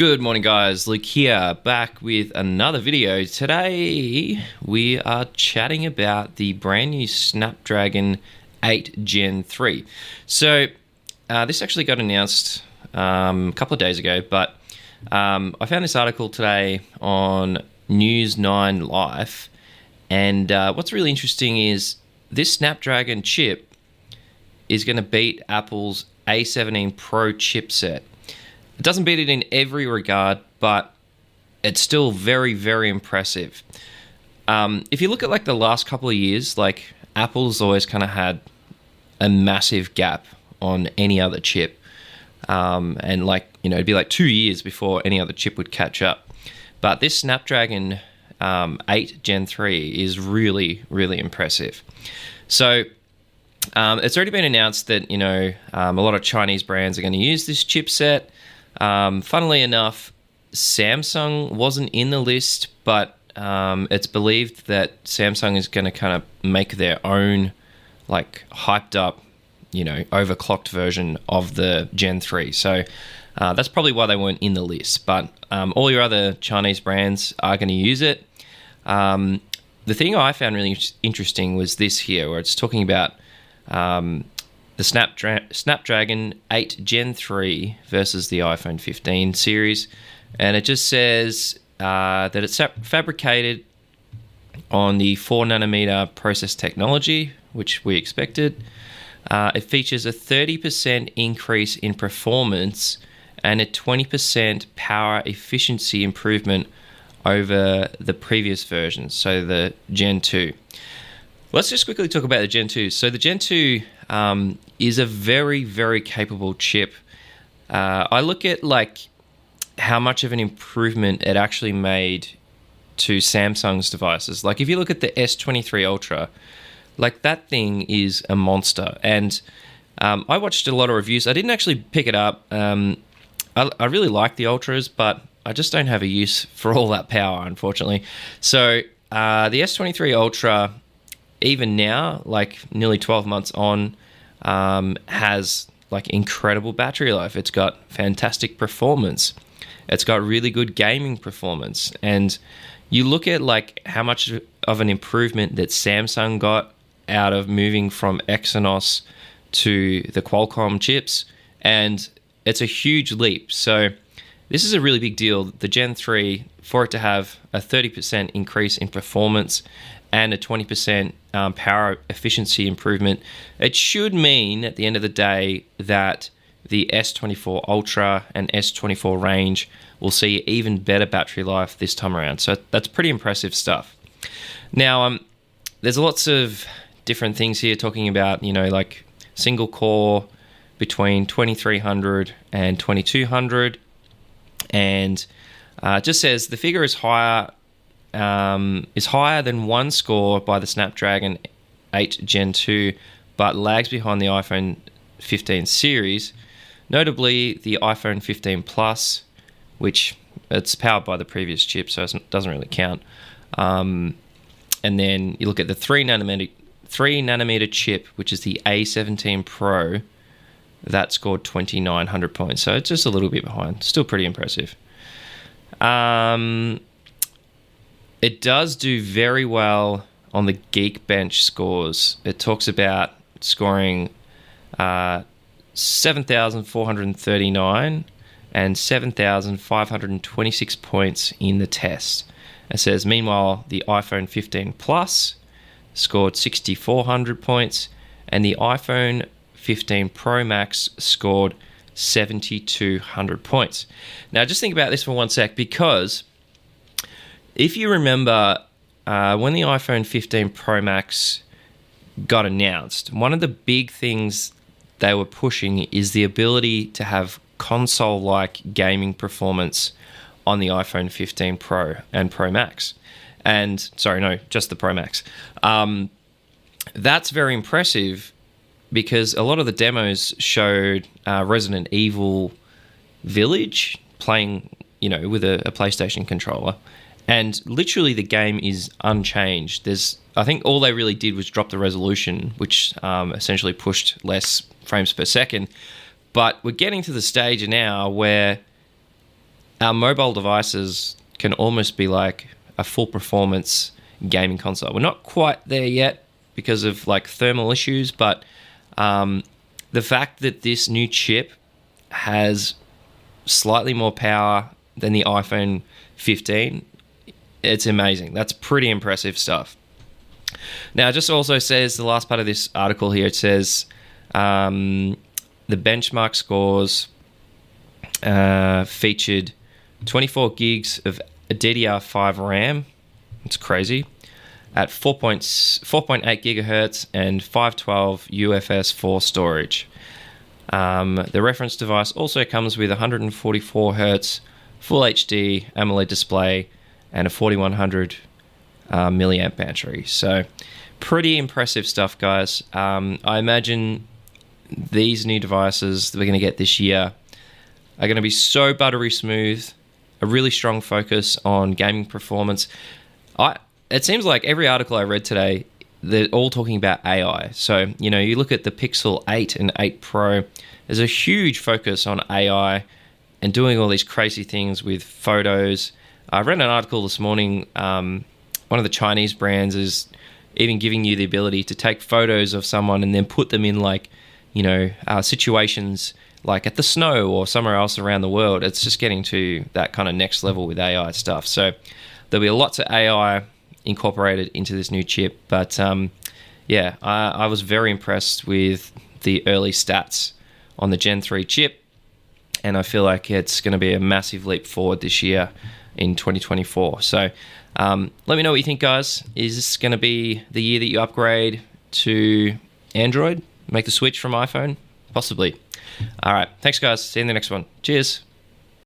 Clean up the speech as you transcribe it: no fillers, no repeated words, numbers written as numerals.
Good morning, guys. Luke here, back with another video. Today we are chatting about the brand new Snapdragon 8 Gen 3. So this actually got announced a couple of days ago, but I found this article today on News 9 Life, and what's really interesting is this Snapdragon chip is going to beat Apple's A17 Pro chipset. It doesn't beat it in every regard, but it's still very, very impressive. If you look at like the last couple of years, like Apple's always kind of had a massive gap on any other chip. And like, it'd be like 2 years before any other chip would catch up. But this Snapdragon 8 Gen 3 is really, really impressive. So it's already been announced that, a lot of Chinese brands are going to use this chipset. Funnily enough, Samsung wasn't in the list, but it's believed that Samsung is going to kind of make their own, like, hyped up, overclocked version of the Gen 3. So that's probably why they weren't in the list. But all your other Chinese brands are going to use it. The thing I found really interesting was this here, where it's talking about the Snapdragon 8 Gen 3 versus the iPhone 15 series, and it just says that it's fabricated on the 4nm process technology, which we expected. It features a 30% increase in performance and a 20% power efficiency improvement over the previous versions, so the Gen 2. Let's just quickly talk about the Gen 2. So the Gen 2 is a very, very capable chip. I look at like how much of an improvement it actually made to Samsung's devices. Like if you look at the S23 Ultra, like that thing is a monster. And I watched a lot of reviews. I didn't actually pick it up. I really like the Ultras, but I just don't have a use for all that power, unfortunately. So the S23 Ultra, even now, like nearly 12 months on, has like incredible battery life. It's got fantastic performance. It's got really good gaming performance. And you look at like how much of an improvement that Samsung got out of moving from Exynos to the Qualcomm chips, and it's a huge leap. So this is a really big deal. The Gen 3, for it to have a 30% increase in performance and a 20% power efficiency improvement, it should mean at the end of the day that the S24 Ultra and S24 range will see even better battery life this time around. So that's pretty impressive stuff. Now, there's lots of different things here talking about, like single core between 2300 and 2200. And it just says the figure is higher than one score by the Snapdragon 8 Gen 2, but lags behind the iPhone 15 series, notably the iPhone 15 Plus, which it's powered by the previous chip, so it doesn't really count. And then you look at the 3nm chip, which is the A17 Pro, that scored 2,900 points, so it's just a little bit behind. Still pretty impressive. It does do very well on the Geekbench scores. It talks about scoring 7,439 and 7,526 points in the test. It says, meanwhile, the iPhone 15 Plus scored 6,400 points, and the iPhone 15 Pro Max scored 7,200 points. Now, just think about this for one sec, because if you remember when the iPhone 15 Pro Max got announced, one of the big things they were pushing is the ability to have console-like gaming performance on the iPhone 15 Pro and Pro Max. And, sorry, no, just the Pro Max. That's very impressive because a lot of the demos showed Resident Evil Village playing, with a PlayStation controller. And literally the game is unchanged. I think all they really did was drop the resolution, which essentially pushed less frames per second. But we're getting to the stage now where our mobile devices can almost be like a full performance gaming console. We're not quite there yet because of like thermal issues, but the fact that this new chip has slightly more power than the iPhone 15, it's amazing. That's pretty impressive stuff. Now, it just also says, the last part of this article here, it says the benchmark scores featured 24 gigs of DDR5 RAM. It's crazy. At 4.8 gigahertz and 512 UFS 4 storage. The reference device also comes with 144 hertz Full HD AMOLED display and a 4100 milliamp battery. So pretty impressive stuff, guys. I imagine these new devices that we're going to get this year are going to be so buttery smooth, a really strong focus on gaming performance. It seems like every article I read today, they're all talking about AI. So, you look at the Pixel 8 and 8 Pro, there's a huge focus on AI and doing all these crazy things with photos. I read an article this morning, one of the Chinese brands is even giving you the ability to take photos of someone and then put them in situations like at the snow or somewhere else around the world. It's just getting to that kind of next level with AI stuff. So there'll be lots of AI incorporated into this new chip. But I was very impressed with the early stats on the Gen 3 chip. And I feel like it's going to be a massive leap forward this year in 2024. So let me know what you think, guys. Is this going to be the year that you upgrade to Android? Make the switch from iPhone? Possibly. All right. Thanks, guys. See you in the next one. Cheers.